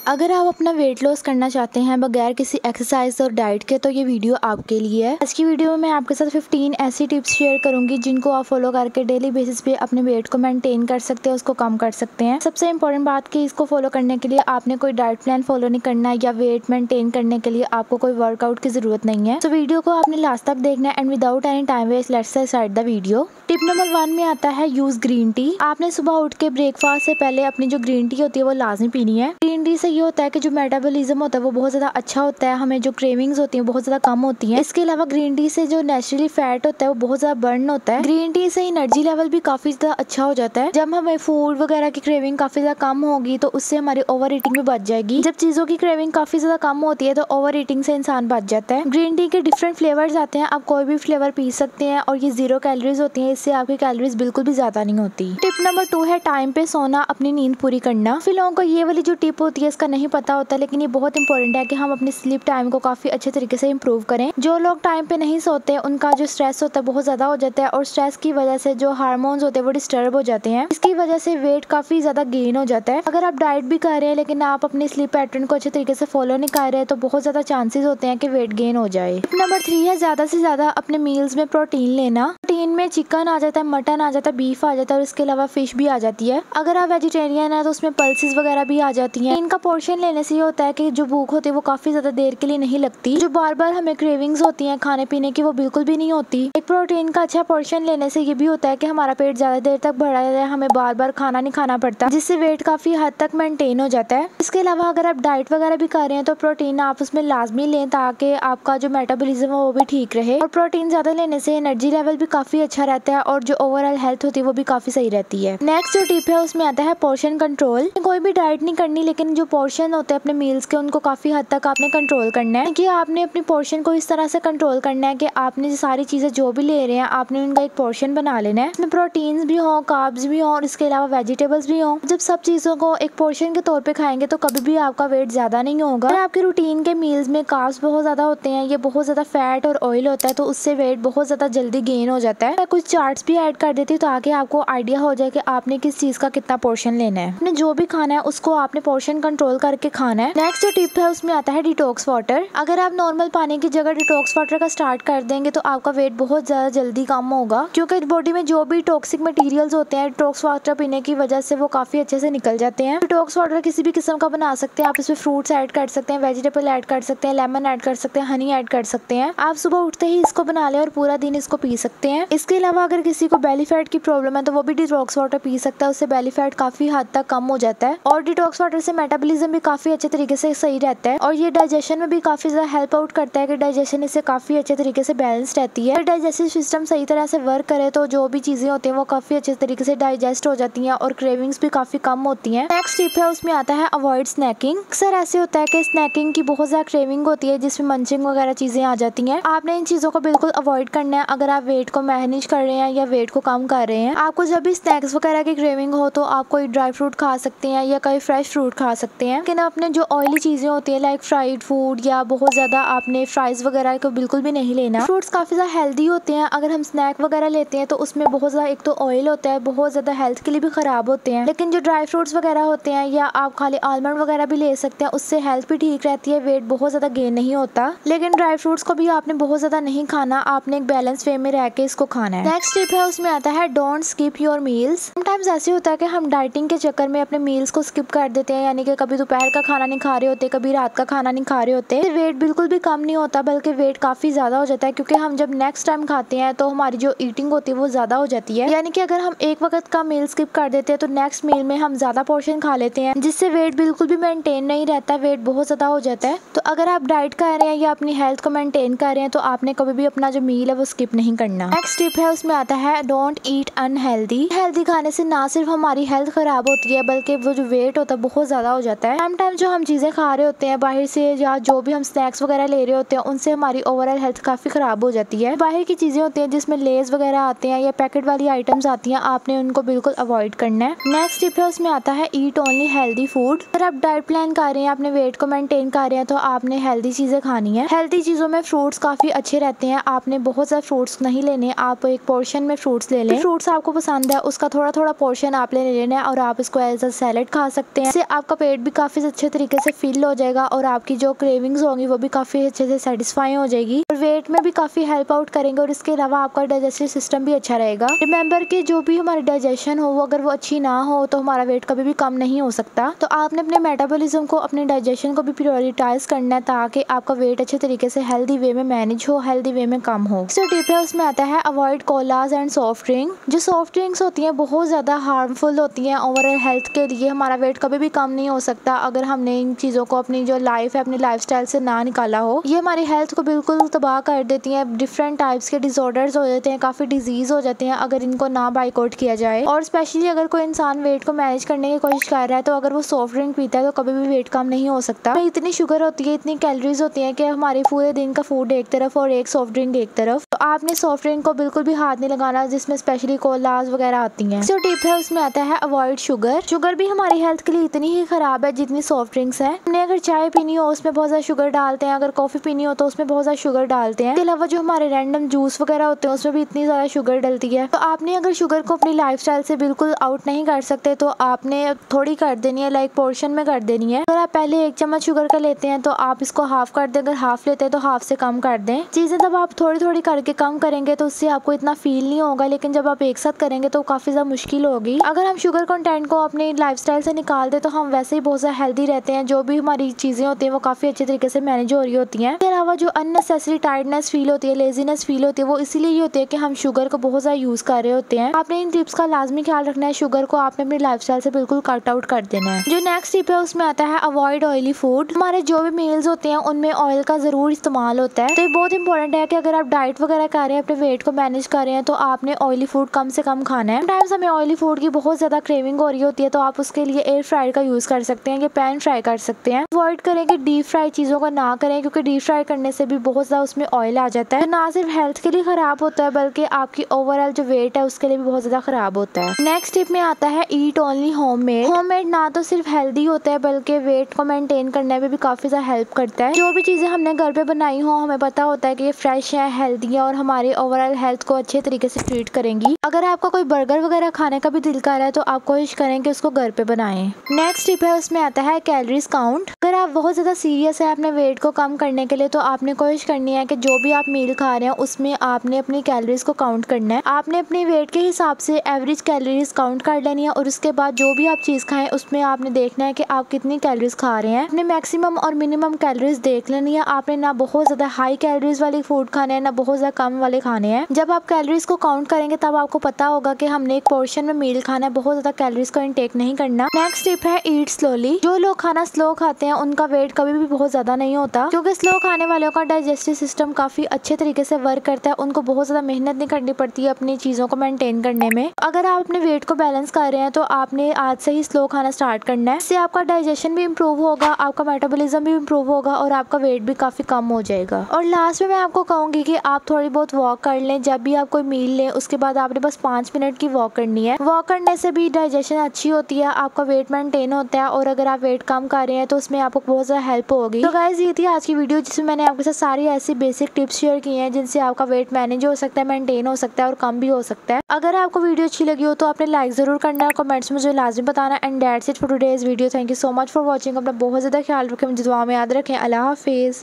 अगर आप अपना वेट लॉस करना चाहते हैं बगैर किसी एक्सरसाइज और डाइट के तो ये वीडियो आपके लिए है। आज की वीडियो में मैं आपके साथ 15 ऐसी टिप्स शेयर करूंगी जिनको आप फॉलो करके डेली बेसिस पे अपने वेट को मेंटेन कर सकते हैं, उसको कम कर सकते हैं। सबसे इंपॉर्टेंट बात कि इसको फॉलो करने के लिए आपने कोई डाइट प्लान फॉलो नहीं करना या वेट मेंटेन करने के लिए आपको कोई वर्कआउट की जरूरत नहीं है। तो वीडियो को आपने लास्ट तक देखना है and without any time waste let's start the video. Tip number 1 में आता है यूज ग्रीन टी। आपने सुबह उठ के ब्रेकफास्ट से पहले अपनी जो ग्रीन टी होती है वो लाजमी पीनी है। ग्रीन टी से ये होता है कि जो मेटाबॉलिज्म होता है वो बहुत ज्यादा अच्छा होता है, हमें जो क्रेविंग्स होती है बहुत ज्यादा कम होती है। इसके अलावा ग्रीन टी से जो नेचुरली फैट होता है वो बहुत ज्यादा बर्न होता है। ग्रीन टी से एनर्जी लेवल भी काफी ज्यादा अच्छा हो जाता है। जब हमें फूड वगैरह की क्रेविंग काफी ज्यादा कम होगी तो उससे हमारी ओवर ईटिंग भी बच जाएगी। जब चीजों की क्रेविंग काफी ज्यादा कम होती है तो ओवर ईटिंग से इंसान बच जाता है। ग्रीन टी के डिफरेंट फ्लेवर्स आते हैं, आप कोई भी फ्लेवर पी सकते हैं और ये 0 कैलोरीज होती है, इससे आपकी कैलोरीज बिल्कुल भी ज्यादा नहीं होती। टिप नंबर 2 है टाइम पे सोना, अपनी नींद पूरी करना। फिर लोगों को ये वाली जो टिप होती है इसका नहीं पता होता, लेकिन ये बहुत इंपॉर्टेंट है कि हम अपनी स्लीप टाइम को काफी अच्छे तरीके से इम्प्रूव करें। जो लोग टाइम पे नहीं सोते उनका जो स्ट्रेस होता है बहुत ज्यादा हो जाता है और स्ट्रेस की वजह से जो हार्मोन्स होते हैं वो डिस्टर्ब हो जाते हैं। इसकी वजह से वेट काफी ज्यादा गेन हो जाता है। अगर आप डाइट भी कर रहे हैं लेकिन आप अपनी स्लीप पैटर्न को अच्छे तरीके से फॉलो नहीं कर रहे तो बहुत ज्यादा चांसेस होते हैं कि वेट गेन हो जाए। टिप नंबर 3 है ज्यादा से ज्यादा अपने मील्स में प्रोटीन लेना। प्रोटीन में चिकन आ जाता है, मटन आ जाता है, बीफ आ जाता है और इसके अलावा फिश भी आ जाती है। अगर आप वेजिटेरियन है तो उसमें पल्सेस वगैरह भी आ जाती हैं। इनका पोर्शन लेने से ये होता है कि जो भूख होती है वो काफी ज्यादा देर के लिए नहीं लगती। जो बार बार हमें क्रेविंग्स होती हैं खाने पीने की वो बिल्कुल भी नहीं होती। एक प्रोटीन का अच्छा पोर्शन लेने से ये भी होता है कि हमारा पेट ज्यादा देर तक भरा रहता है, हमें बार बार खाना नहीं खाना पड़ता, जिससे वेट काफी हद तक मेंटेन हो जाता है। इसके अलावा अगर आप डाइट वगैरह भी कर रहे हैं तो प्रोटीन आप उसमें लाजमी लें ताकि आपका जो मेटाबॉलिज्म है वो भी ठीक रहे। और प्रोटीन ज्यादा लेने से एनर्जी लेवल भी काफी अच्छा रहता है और जो ओवरऑल हेल्थ होती है वो भी काफी सही रहती है। नेक्स्ट जो टिप है उसमें आता है पोर्शन कंट्रोल। कोई भी डाइट नहीं करनी लेकिन जो पोर्शन होते हैं अपने मील्स के उनको काफी हद तक आपने कंट्रोल करना है कि आपने अपनी पोर्शन को इस तरह से कंट्रोल करना है कि आपने सारी चीजें जो भी ले रहे हैं आपने उनका एक पोर्शन बना लेना है। इसमें प्रोटीन्स भी हो, कार्ब्स भी हो और इसके अलावा वेजिटेबल्स भी हो। जब सब चीजों को एक पोर्शन के तौर पे खाएंगे तो कभी भी आपका वेट ज्यादा नहीं होगा। अगर आपके रूटीन के मील्स में कार्ब्स बहुत ज्यादा होते हैं, ये बहुत ज्यादा फैट और ऑयल होता है तो उससे वेट बहुत ज्यादा जल्दी गेन हो जाता है। मैं कुछ चार्ट्स भी ऐड कर देती हूँ ताकि आपको आइडिया हो जाए कि आपने किस चीज का कितना पोर्शन लेना है। आपने जो भी खाना है उसको आपने पोर्शन कंट्रोल करके खाना है। नेक्स्ट जो टिप है उसमें आता है डिटॉक्स वाटर। अगर आप नॉर्मल पानी की जगह डिटॉक्स वाटर का स्टार्ट कर देंगे तो आपका वेट बहुत ज्यादा जल्दी कम होगा, क्योंकि बॉडी में जो भी टॉक्सिक मटेरियल्स होते हैं डिटॉक्स वाटर पीने की वजह से वो काफी अच्छे से निकल जाते हैं। डिटॉक्स वाटर किसी भी किस्म का बना सकते हैं, आप इसमें फ्रूट्स ऐड कर सकते हैं, वेजिटेबल ऐड कर सकते हैं, लेमन ऐड कर सकते हैं, हनी ऐड कर सकते हैं। आप सुबह उठते ही इसको बना ले और पूरा दिन इसको पी सकते हैं। इसके अलावा अगर किसी को बेली फैट की प्रॉब्लम है तो वो भी डिटॉक्स वाटर पी सकता है, उससे बेली फैट काफी हद तक कम हो जाता है। और डिटॉक्स वाटर से मेटाबॉलिज्म भी काफी अच्छे तरीके से सही रहता है और ये डाइजेशन में भी काफी ज्यादा हेल्प आउट करता है कि डाइजेशन इससे काफी अच्छे तरीके से बैलेंस रहती है। डाइजेस्टिव सिस्टम सही तरह से वर्क करे तो जो भी चीजें होती हैं वो काफी अच्छे तरीके से डाइजेस्ट हो जाती हैं और क्रेविंग्स भी काफी कम होती हैं। नेक्स्ट टिप है उसमें आता है अवॉइड स्नैकिंग। अक्सर ऐसे होता है कि स्नैकिंग की बहुत ज्यादा क्रेविंग होती है जिसमें मंचिंग वगैरह चीजें आ जाती हैं। आपने इन चीजों को बिल्कुल अवॉइड करना है अगर आप वेट को मैनेज कर रहे हैं या वेट को कम कर रहे हैं। आपको जब भी स्नैक्स वगैरह की क्रेविंग हो तो आप कोई ड्राई फ्रूट खा सकते हैं या कोई फ्रेश फ्रूट खा सकते हैं, लेकिन आपने जो ऑयली चीजें होती है लाइक फ्राइड फूड या बहुत ज्यादा आपने फ्राइज वगैरह को बिल्कुल भी नहीं लेना। फ्रूट्स काफी ज्यादा हेल्दी होते हैं, अगर हम स्नैक वगैरह लेते हैं तो उसमें बहुत ज्यादा एक तो ऑयल होता है, बहुत ज्यादा हेल्थ के लिए भी खराब होते हैं। लेकिन जो ड्राई फ्रूट्स वगैरह होते हैं या आप खाली आलमंड वगैरह भी ले सकते हैं, उससे हेल्थ भी ठीक रहती है, वेट बहुत ज्यादा गेन नहीं होता। लेकिन ड्राई फ्रूट्स को भी आपने बहुत ज्यादा नहीं खाना, आपने एक बैलेंस वे में रह के इसको खाना है। नेक्स्ट टिप है उसमें आता है don't skip your meals. Sometimes ऐसे होता है कि हम डाइटिंग के चक्कर में अपने मील्स को स्किप कर देते हैं, यानी कि कभी दोपहर का खाना नहीं खा रहे होते, कभी रात का खाना नहीं खा रहे होते। वेट बिल्कुल भी कम नहीं होता बल्कि वेट काफी ज्यादा हो जाता है, क्योंकि हम जब नेक्स्ट टाइम खाते हैं तो हमारी जो ईटिंग होती है वो ज्यादा हो जाती है। यानी कि अगर हम एक वक्त का मील स्किप कर देते हैं तो नेक्स्ट मील में हम ज्यादा पोर्शन खा लेते हैं, जिससे वेट बिल्कुल भी मेंटेन नहीं रहता, वेट बहुत ज्यादा हो जाता है। तो अगर आप डाइट कर रहे हैं या अपनी हेल्थ को मेंटेन कर रहे हैं तो आपने कभी भी अपना जो मील है वो स्किप नहीं करना। नेक्स्ट टिप है उसमें आता है डोंट ईट अनहेल्दी। हेल्दी खाने से ना सिर्फ हमारी हेल्थ खराब होती है बल्कि वो जो वेट होता है बहुत ज्यादा हो जाता है। टाइम जो हम चीजें खा रहे होते हैं बाहर से या जो भी हम स्नैक्स वगैरह ले रहे होते हैं उनसे हमारी ओवरऑल हेल्थ काफी खराब हो जाती है। बाहर की चीजें होती हैं जिसमें लेज वगैरह आते हैं या पैकेट वाली आइटम्स आती हैं, आपने उनको बिल्कुल अवॉइड करना है। नेक्स्ट टिप है उसमें आता है ईट ओनली हेल्दी फूड। अगर आप डाइट प्लान कर रहे हैं, अपने वेट को मेंटेन कर रहे हैं तो आपने हेल्दी चीजें खानी है। हेल्दी चीजों में फ्रूट्स काफी अच्छे रहते हैं, आपने बहुत ज्यादा फ्रूट्स नहीं लेने, आप एक पोर्शन में फ्रूट्स ले लें। फ्रूट्स आपको पसंद है उसका थोड़ा थोड़ा पोर्शन आप ले लेना है और आप इसको एज अ सैलेड खा सकते हैं, इससे आपका पेट भी काफ़ी अच्छे तरीके से फिल हो जाएगा और आपकी जो क्रेविंग्स होंगी वो भी काफ़ी अच्छे से सेटिस्फाई हो जाएगी और वेट में भी काफ़ी हेल्प आउट करेंगे और इसके अलावा आपका डाइजेस्टिव सिस्टम भी अच्छा रहेगा। रिमेंबर कि जो भी हमारी डाइजेशन हो वो अगर वो अच्छी ना हो तो हमारा वेट कभी भी कम नहीं हो सकता। तो आपने अपने मेटाबॉलिज्म को, अपने डाइजेशन को भी प्रायोरिटाइज करना है ताकि आपका वेट अच्छे तरीके से हेल्दी वे में मैनेज हो, हेल्दी वे में कम हो। जो टिप है उसमें आता है avoid collage and soft drink. जो सॉफ्ट ड्रिंक्स होती हैं बहुत ज़्यादा हार्मफुल होती हैं ओवरऑल हेल्थ के लिए। हमारा वेट कभी भी कम नहीं हो सकता अगर हमने इन चीज़ों को अपनी जो लाइफ है, अपनी लाइफस्टाइल से ना निकाला हो। ये हमारी हेल्थ को बिल्कुल तबाह कर देती हैं। डिफरेंट टाइप्स के डिसऑर्डर्स हो जाते हैं, काफ़ी डिजीज़ हो जाते हैं अगर इनको ना बाइकआउट किया जाए। और स्पेशली अगर कोई इंसान वेट को मैनेज करने की कोशिश कर रहा है तो अगर वो सॉफ्ट ड्रिंक पीता है तो कभी भी वेट कम नहीं हो सकता। इतनी शुगर होती है, इतनी कैलोरीज होती हैं कि हमारे पूरे दिन का फूड एक तरफ और एक सॉफ्ट ड्रिंक एक तरफ। तो आपने सॉफ्ट ड्रिंक को बिल्कुल भी हाथ नहीं लगाना जिसमें स्पेशली कोलाज वगैरह आती हैं। जो टिप है उसमें आता है अवॉइड शुगर। शुगर भी हमारी हेल्थ के लिए इतनी ही खराब है जितनी सॉफ्ट ड्रिंक्स हैं। हमने अगर चाय पीनी हो उसमें बहुत ज्यादा शुगर डालते हैं, अगर कॉफी पीनी हो तो उसमें बहुत ज्यादा शुगर डालते हैं। इसके अलावा जो हमारे रैंडम जूस वगैरह होते हैं उसमें भी इतनी ज्यादा शुगर डलती है। तो आपने अगर शुगर को अपनी लाइफस्टाइल से बिल्कुल आउट नहीं कर सकते तो आपने थोड़ी कर देनी है, लाइक पोर्शन में कर देनी है। अगर आप पहले 1 चम्मच शुगर का लेते हैं तो आप इसको हाफ कर दें, अगर हाफ लेते हैं तो हाफ से कम कर दें। चीजें तब आप थोड़ी थोड़ी करके कम करेंगे तो उससे आपको इतना फील नहीं होगा, लेकिन जब आप एक साथ करेंगे तो काफी ज्यादा मुश्किल होगी। अगर हम शुगर कंटेंट को अपनी लाइफस्टाइल से निकाल दे तो हम वैसे ही बहुत ज्यादा हेल्दी रहते हैं। जो भी हमारी चीजें होती हैं वो काफी अच्छे तरीके से मैनेज हो रही होती हैं। इसके अलावा जो अननेसेसरी टायर्डनेस फील होती है, लेजीनेस फील होती है, वो इसीलिए ही होती है कि हम शुगर को बहुत ज्यादा यूज कर रहे होते हैं। आपने इन टिप्स का लाजमी ख्याल रखना है। शुगर को आपने अपनी लाइफस्टाइल से बिल्कुल कट आउट कर देना है। जो नेक्स्ट टिप है उसमें आता है अवॉइड ऑयली फूड। हमारे जो भी मील्स होते हैं उनमें ऑयल का जरूर इस्तेमाल होता है। तो ये बहुत इंपॉर्टेंट है कि अगर आप डाइट वगैरह कर रहे हैं, अपने वेट को मैनेज कर रहे हैं तो आपने ऑयली फूड कम से कम खाना है। टाइम्स हमें ऑयली फूड की बहुत ज्यादा क्रेविंग हो रही होती है तो आप उसके लिए एयर फ्रायर का यूज कर सकते हैं, ये पैन फ्राई कर सकते हैं। अवॉइड करें कि डीप फ्राई चीजों को ना करें क्योंकि डीप फ्राई करने से भी बहुत ज्यादा उसमें ऑयल आ जाता है। ना सिर्फ हेल्थ के लिए खराब होता है बल्कि आपकी ओवरऑल जो वेट है उसके लिए भी बहुत ज्यादा खराब होता है। नेक्स्ट टिप में आता है ईट ओनली होममेड। होममेड ना तो सिर्फ हेल्दी होता है बल्कि वेट को मेंटेन करने में भी काफी ज्यादा हेल्प करता है। जो भी चीजें हमने घर पे बनाई हो हमें पता होता है कि ये फ्रेश है, हेल्दी है और हमारे ओवरऑल हेल्थ को अच्छे तरीके से ट्रीट करेंगी। अगर आपका कोई बर्गर वगैरह खाने का भी दिल कर रहा है तो आप कोशिश करें कि उसको घर पे बनाएं। नेक्स्ट टिप है उसमें आता है कैलोरीज काउंट। अगर आप बहुत ज्यादा सीरियस है अपने वेट को कम करने के लिए तो आपने कोशिश करनी है कि जो भी आप मील खा रहे हैं उसमें आपने अपनी कैलोरीज को काउंट करना है। आपने अपने वेट के हिसाब से एवरेज कैलोरीज काउंट कर लेनी है और उसके बाद जो भी आप चीज खाएं उसमें आपने देखना है कि आप कितनी कैलोरीज खा रहे हैं। अपने मैक्सिमम और मिनिमम कैलोरीज देख लेनी है। आपने ना बहुत ज्यादा हाई कैलोरीज वाली फूड खाने हैं ना बहुत ज्यादा कम वाले खाने हैं। जब आप कैलोरीज को काउंट करेंगे तब आपको पता होगा कि हमने एक पोर्शन में मील खाना है, बहुत ज्यादा कैलोरीज को इनटेक नहीं करना। नेक्स्ट टिप है ईट स्लोली। जो लोग खाना स्लो खाते हैं उनका वेट कभी भी बहुत ज्यादा नहीं होता क्योंकि स्लो खाने वालों का डाइजेस्टिव सिस्टम काफी अच्छे तरीके से वर्क करता है। उनको बहुत ज्यादा मेहनत नहीं करनी पड़ती है अपनी चीजों को मेंटेन करने में। अगर आप अपने वेट को बैलेंस कर रहे हैं तो आपने आज से ही स्लो खाना स्टार्ट करना है। इससे आपका डाइजेशन भी इम्प्रूव होगा, आपका मेटाबॉलिज्म भी इम्प्रूव होगा और आपका वेट भी काफी कम हो जाएगा। और लास्ट में मैं आपको कहूंगी कि आप थोड़ी बहुत वॉक कर लें। जब भी आप कोई मील लें उसके बाद आपने बस 5 मिनट की वॉक करनी है। वॉक करने से भी डाइजेशन अच्छी होती है, आपका वेट मेंटेन होता है और अगर आप वेट कम कर रहे हैं तो उसमें आपको बहुत ज्यादा हेल्प होगी। तो गाइस ये थी आज की वीडियो जिसमें मैंने आपके साथ सारी ऐसी बेसिक टिप्स शेयर की हैं जिनसे आपका वेट मैनेज हो सकता है, मेंटेन हो सकता है और कम भी हो सकता है। अगर आपको वीडियो अच्छी लगी हो तो आपने लाइक जरूर करना है, कमेंट्स में मुझे लाजमी बताना। And that's it for today's video. Thank you so much for watching. अपना बहुत ज्यादा ख्याल रखें, मुझे दुआ में याद रखें। अल्लाह हाफिज।